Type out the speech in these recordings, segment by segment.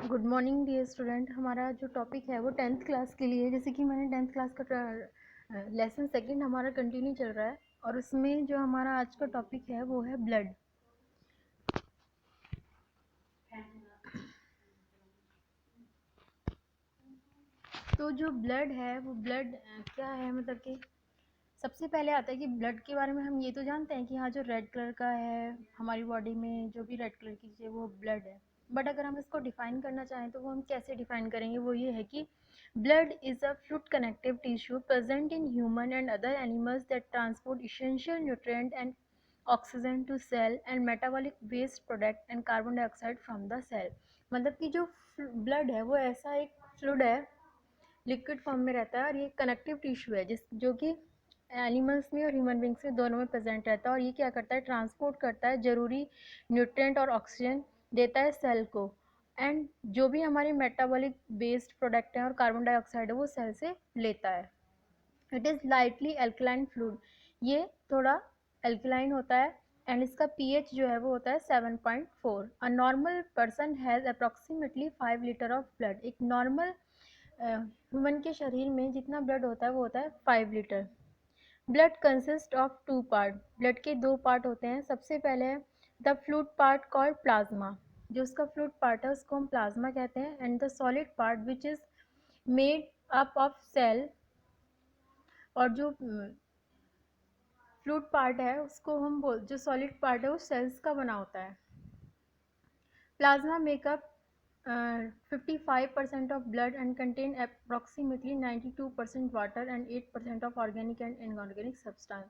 Good morning dear student. हमारा जो topic है वो टेंथ क्लास के लिए, जैसे कि मैंने टेंथ क्लास का लेसन सेकंड हमारा कंटिन्यू चल रहा है और उसमें जो हमारा आज का टॉपिक है वो है ब्लड। तो जो ब्लड है वो ब्लड क्या है, मतलब कि सबसे पहले आता है कि ब्लड के बारे में हम ये तो जानते हैं कि हाँ, जो रेड कलर का है हमारी बॉडी में, जो भी रेड कलर की चीज़ है वो ब्लड है। बट अगर हम इसको डिफाइन करना चाहें तो वो हम कैसे डिफाइन करेंगे, वो ये है कि blood is a fluid connective tissue present in human and other animals that transport essential nutrient and oxygen to cell and metabolic waste product and carbon dioxide from the cell. मतलब कि जो blood है वो ऐसा एक fluid है, liquid form में रहता है और ये कनेक्टिव टिश्यू है जो कि एनिमल्स में और ह्यूमन बींग्स में दोनों में प्रेजेंट रहता है। और ये क्या करता है, ट्रांसपोर्ट करता है ज़रूरी न्यूट्रिएंट और ऑक्सीजन देता है सेल को, एंड जो भी हमारे मेटाबॉलिक वेस्ट प्रोडक्ट हैं और कार्बन डाइऑक्साइड है वो सेल से लेता है। It is lightly alkaline fluid, ये थोड़ा एल्कलाइन होता है एंड इसका पीएच जो है वो होता है 7.4। A normal person has approximately 5 litre of blood. एक नॉर्मल ह्यूमन के शरीर में जितना ब्लड होता है वो होता है 5 litre. Blood consist of two part, blood के दो पार्ट होते हैं। सबसे पहले है the fluid part called plasma, जो उसका फ्लूइड पार्ट है उसको हम प्लाज्मा कहते हैं, and the solid part which is made up of cell, और जो फ्लूइड पार्ट है उसको हम जो सॉलिड पार्ट है वो सेल्स का बना होता है। Plasma makeup 55% of blood and contain approximately 92% water and 8% of organic and inorganic substance.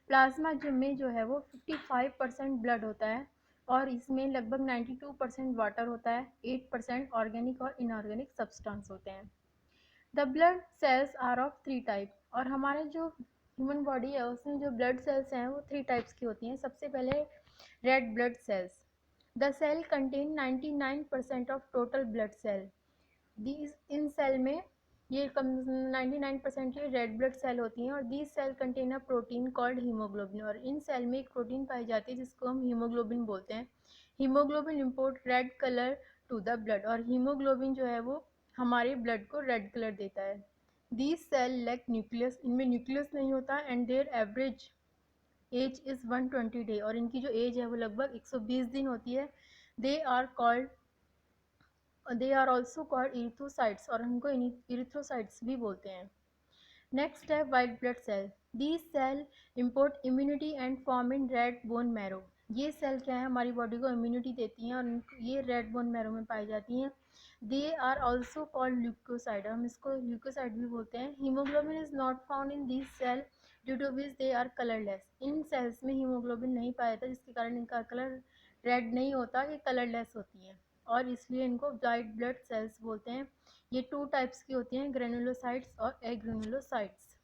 Plasma जो है वो 55% ब्लड होता है और इसमें लगभग 92% वाटर होता है, 8% ऑर्गेनिक और इनऑर्गेनिक सब्सटेंस होते हैं। The blood cells are of 3 type, और हमारे जो ह्यूमन बॉडी है उसमें जो ब्लड सेल्स हैं वो 3 टाइप्स की होती हैं। सबसे पहले red blood cells. The cell contain 99% of total blood cell. These इन सेल में ये 99% की रेड ब्लड सेल होती हैं और these cell contain a protein called haemoglobin, और इन सेल में एक प्रोटीन पाई जाती है जिसको हम हीमोग्लोबिन बोलते हैं। Haemoglobin import red colour to the blood, और हीमोग्लोबिन जो है वो हमारे ब्लड को रेड कलर देता है। दीज सेल लैक न्यूक्लियस, इनमें न्यूक्लियस नहीं होता, and there average age is 120 day, और इनकी जो एज है वो लगभग 120 दिन होती है। They are also called erythrocytes, और इनको इरिथ्रोसाइट्स भी बोलते हैं। नेक्स्ट है white blood cell. These cell import immunity and form in red bone marrow. ये सेल क्या है, हमारी बॉडी को इम्यूनिटी देती हैं और ये रेड बोन मैरो में पाई जाती हैं। They are also called leucocyte, हम इसको ल्यूकोसाइड भी बोलते हैं। Haemoglobin is not found in these cell due to which they are colourless. इन सेल्स में हीमोग्लोबिन नहीं पाया जाता जिसके कारण इनका कलर रेड नहीं होता, ये कलरलेस होती हैं और इसलिए इनको वाइट ब्लड सेल्स बोलते हैं। ये 2 टाइप्स की होती हैं, ग्रेनुलोसाइट्स और एग्रेनुलोसाइट्स।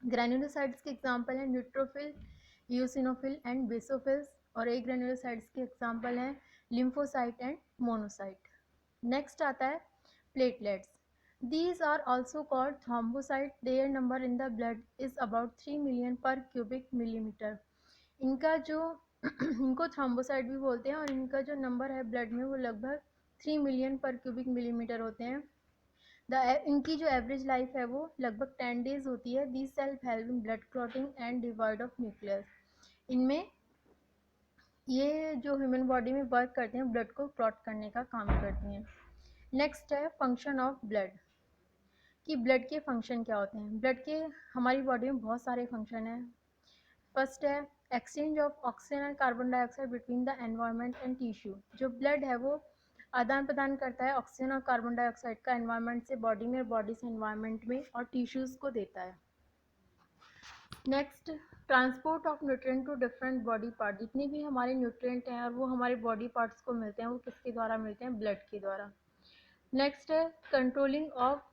ग्रेनुलोसाइट्स के एग्जांपल हैं न्यूट्रोफिल, यूसिनोफिल एंड बेसोफिल्स, और एग्रेनुलोसाइट्स के एग्जांपल हैं लिम्फोसाइट एंड मोनोसाइट। नेक्स्ट आता है platelets. These are also called thrombocytes. Their number in the blood is about 3 million per cubic millimeter. इनका जो इनको थ्रोम्बोसाइट भी बोलते हैं और इनका जो नंबर है ब्लड में वो लगभग 3 मिलियन पर क्यूबिक मिलीमीटर होते हैं। इनकी जो एवरेज लाइफ है वो लगभग 10 डेज होती है। These self help in blood clotting and divide of nucleus. इनमें ये जो ह्यूमन बॉडी में वर्क करते हैं, ब्लड को क्लॉट करने का काम करती हैं। नेक्स्ट है फंक्शन ऑफ ब्लड, कि ब्लड के फंक्शन क्या होते हैं। ब्लड के हमारी बॉडी में बहुत सारे फंक्शन हैं। फर्स्ट है exchange of oxygen and carbon dioxide between the environment and tissue. जो ब्लड है वो आदान प्रदान करता है ऑक्सीजन और कार्बन डाइऑक्साइड का एनवायरनमेंट से बॉडी में और बॉडी से एनवायरनमेंट में, और टिश्यूज़ को देता है। Next, transport of nutrient to different body part. जितने भी हमारे न्यूट्रिएंट हैं और वो हमारे बॉडी पार्ट्स को मिलते हैं वो किसके द्वारा मिलते हैं, ब्लड के द्वारा। नेक्स्ट है कंट्रोलिंग ऑफ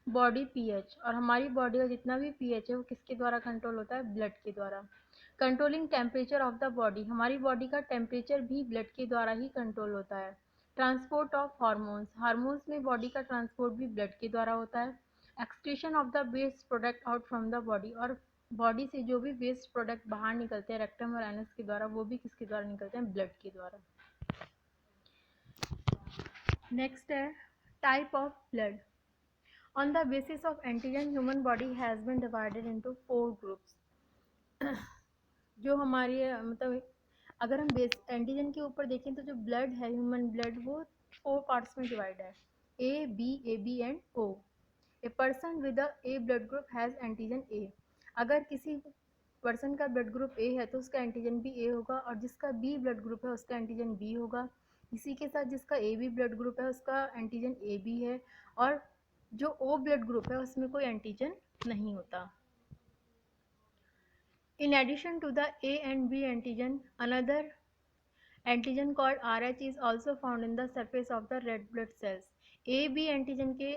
बॉडी पीएच, और हमारी बॉडी का जितना भी पीएच है वो किसके द्वारा कंट्रोल होता है, ब्लड के द्वारा। Controlling temperature of the body, हमारी बॉडी का टेम्परेचर भी ब्लड के द्वारा ही कंट्रोल होता है। ट्रांसपोर्ट ऑफ हार्मोन्स, हार्मोन्स में बॉडी का ट्रांसपोर्ट भी ब्लड के द्वारा होता है। Excretion of the waste product out from the body, और बॉडी से जो भी वेस्ट प्रोडक्ट बाहर निकलते हैं रेक्टम और एनस के द्वारा वो भी किसके द्वारा निकलते हैं, ब्लड के द्वारा। नेक्स्ट है type of blood. On the basis of antigen human body has been divided into 4 groups. जो हमारी मतलब अगर हम बेस एंटीजन के ऊपर देखें तो जो ब्लड है ह्यूमन ब्लड वो 4 पार्ट्स में डिवाइड है. A B and O. A person with a A blood group has antigen A. अगर किसी पर्सन का ब्लड ग्रुप ए है तो उसका एंटीजन भी ए होगा, और जिसका बी ब्लड ग्रुप है उसका एंटीजन बी होगा. इसी के साथ जिसका ए बी ब्लड ग्रुप है उसका एंटीजन ए बी है, और जो ओ ब्लड ग्रुप है उसमें कोई एंटीजन नहीं होता. In addition to the A and B antigen, another antigen called RH is also found in the surface of the red blood cells. A B antigen के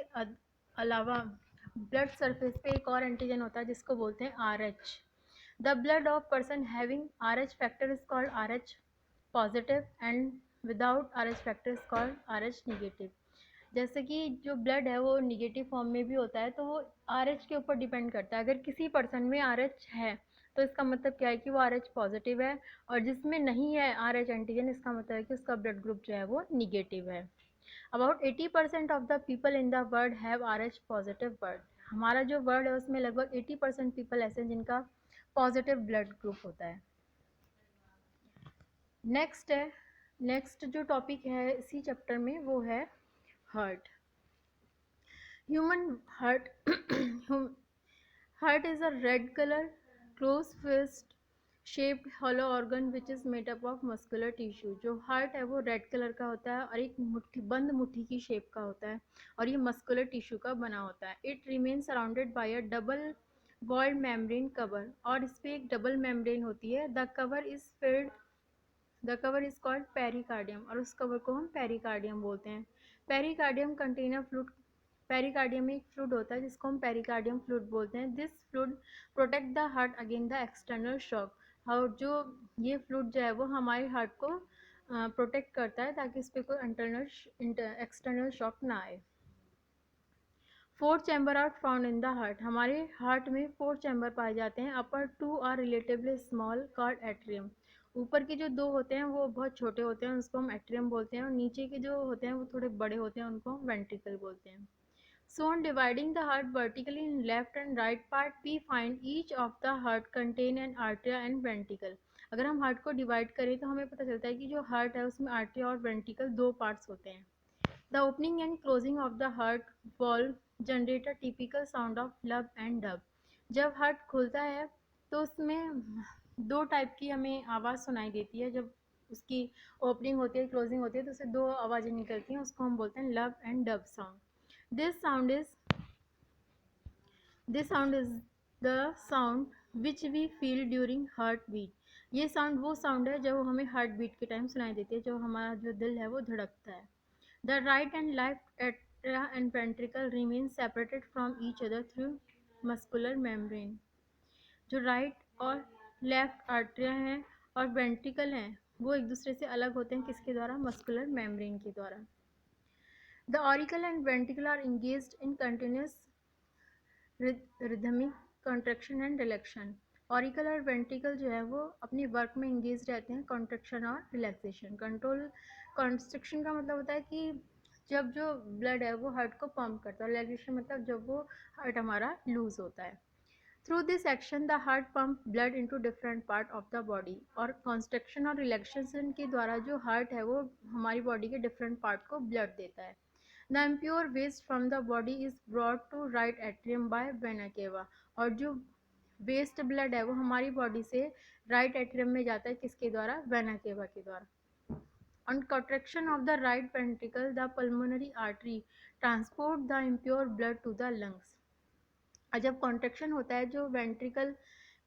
अलावा blood surface पे एक और antigen होता है जिसको बोलते हैं RH. The blood of person having RH factor is called RH positive and without RH factor is called RH negative. जैसे कि जो ब्लड है वो निगेटिव फॉर्म में भी होता है तो वो RH के ऊपर डिपेंड करता है. अगर किसी पर्सन में RH है तो इसका मतलब क्या है कि वो RH पॉजिटिव है, और जिसमें नहीं है RH एंटीजन इसका मतलब है कि उसका ब्लड ग्रुप जो है वो निगेटिव है. About 80% of the people in the world have RH positive blood. हमारा जो वर्ल्ड है उसमें लगभग 80% पीपल ऐसे हैं जिनका पॉजिटिव ब्लड ग्रुप होता है. नेक्स्ट जो टॉपिक है इसी चैप्टर में वो है heart. Human heart heart is a red color close fist shaped hollow organ which is made up of muscular tissue. जो हार्ट है वो रेड कलर का होता है और एक बंद मुट्ठी की शेप का होता है और ये मस्कुलर टिश्यू का बना होता है. It remain surrounded by a double walled membrane cover, और इस पर एक डबल मेम्ब्रेन होती है. The cover is called pericardium, और उस कवर को हम पेरिकार्डियम बोलते हैं. Pericardium container fluid. पेरिकार्डियम में एक फ्लूइड होता है जिसको हम पेरिकार्डियम फ्लूइड बोलते हैं. This fluid protect the heart against the external shock. और जो ये फ्लूइड जो है वो हमारे हार्ट को प्रोटेक्ट करता है ताकि इस पर कोई एक्सटर्नल शॉक ना आए. 4 chamber are found in the heart. हमारे हार्ट में 4 चैम्बर पाए जाते हैं. Upper 2 are relatively small called atrium. ऊपर के जो 2 होते हैं वो बहुत छोटे होते हैं, उसको हम एट्रियम बोलते हैं, और नीचे के जो होते हैं वो थोड़े बड़े होते हैं, उनको हम वेंट्रिकल बोलते हैं. So on dividing the heart vertically in left and right part, we find each of the heart contain an artery and ventricle. अगर हम हार्ट को डिवाइड करें तो हमें पता चलता है कि जो हार्ट है उसमें आर्टरी और वेंट्रिकल 2 पार्ट्स होते हैं. The opening and closing of the heart valve generate a typical sound of lub and dub. जब हार्ट खुलता है तो उसमें 2 टाइप की हमें आवाज़ सुनाई देती है. जब उसकी ओपनिंग होती है, क्लोजिंग होती है, तो उससे 2 आवाज़ें निकलती हैं, उसको हम बोलते हैं लब and dub sound. This sound is the sound which we feel during heartbeat. ये साउंड वो साउंड है जो हमें हार्ट बीट के टाइम सुनाई देती है, जब हमारा जो दिल है वो धड़कता है. The right and left atria and ventricle remain separated from each other through muscular membrane. जो राइट और लेफ्ट आर्टरिया हैं और वेंट्रिकल हैं वो एक दूसरे से अलग होते हैं किसके द्वारा? मस्कुलर मेम्ब्रेन के द्वारा. The auricle and ventricle are engaged in continuous rhythmic contraction and relaxation. Auricle और वेंट्रिकल जो है वो अपनी वर्क में इंगेज रहते हैं, कॉन्ट्रैक्शन और रिलैक्सेशन. कॉन्स्ट्रिक्शन का मतलब होता है कि जब जो ब्लड है वो हार्ट को पंप करता है, रिलैक्सेशन मतलब जब वो हार्ट हमारा लूज होता है. Through this action the heart pump blood into different part of the body. और कॉन्स्ट्रक्शन और रिलैक्सेशन के द्वारा जो हार्ट है वो हमारी बॉडी के डिफरेंट पार्ट को ब्लड देता है. The impure waste from the body is brought to right atrium by vena cava. और जो वेस्ट ब्लड है वो हमारी बॉडी से राइट एट्रियम में जाता है किसके द्वारा? वेना केवा के द्वारा. On contraction of the right ventricle, the pulmonary artery transport the impure blood to the lungs. और जब कॉन्ट्रैक्शन होता है जो वेंट्रिकल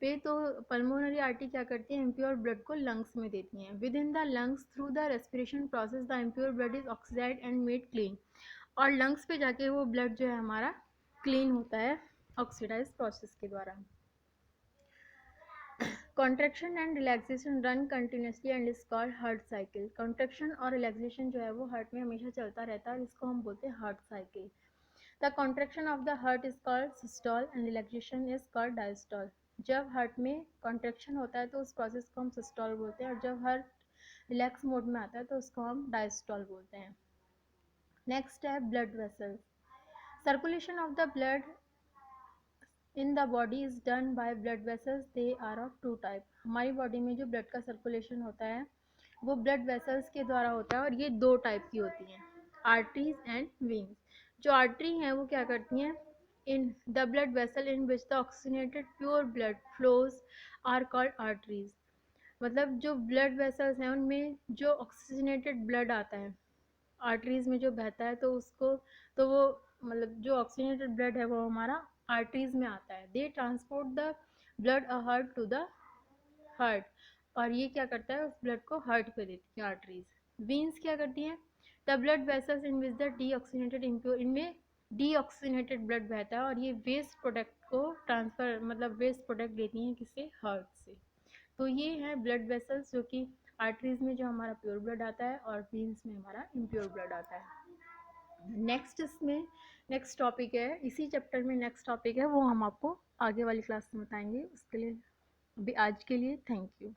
पे तो पल्मोनरी आर्टरी क्या करती है? इम्प्योर ब्लड को लंग्स में देती हैं. Within the lungs through the respiration process the impure blood is oxidize and made clean. और लंग्स पे जाके वो ब्लड जो है हमारा क्लीन होता है ऑक्सीडाइज प्रोसेस के द्वारा. Contraction and relaxation run continuously and is called heart cycle. Contraction और रिलैक्सेशन जो है वो हार्ट में हमेशा चलता रहता है, इसको हम बोलते हैं heart cycle. The contraction of the heart is called systole and relaxation is called diastole. जब हार्ट में कॉन्ट्रैक्शन होता है तो उस प्रोसेस को हम सिस्टोल बोलते हैं, और जब हार्ट रिलैक्स मोड में आता है तो उसको हम डायस्टोल बोलते हैं. नेक्स्ट है blood vessels. Circulation of the blood in the body is done by blood vessels, they are of two type. हमारी बॉडी में जो ब्लड का सर्कुलेशन होता है वो ब्लड वेसल्स के द्वारा होता है, और ये दो टाइप की होती हैं, आर्टरीज एंड वेन्स। जो आर्टरी हैं वो क्या करती हैं, in the blood vessel in which the oxygenated pure blood flows are called arteries. मतलब जो ब्लड वेसल्स हैं उनमें जो ऑक्सीजनेटेड ब्लड आता है आर्टरीज में जो बहता है, तो उसको, तो वो मतलब जो ऑक्सीजनेटेड ब्लड है वो हमारा आर्टरीज में आता है। They transport the blood a heart to the heart, और ये क्या करता है, उस ब्लड को हार्ट पे देती है आर्टरीज। वेन्स क्या करती हैं, the blood vessels in which the deoxygenated impure, इनमें डीऑक्सीजनेटेड ब्लड बहता है और ये वेस्ट प्रोडक्ट को ट्रांसफर, मतलब वेस्ट प्रोडक्ट देती हैं किससे, हार्ट से। तो ये है ब्लड वेसल्स, जो कि आर्टरीज में जो हमारा प्योर ब्लड आता है और वेन्स में हमारा इम्प्योर ब्लड आता है। नेक्स्ट इसमें नेक्स्ट टॉपिक है, इसी चैप्टर में नेक्स्ट टॉपिक है, वो हम आपको आगे वाली क्लास में बताएंगे। उसके लिए अभी आज के लिए थैंक यू।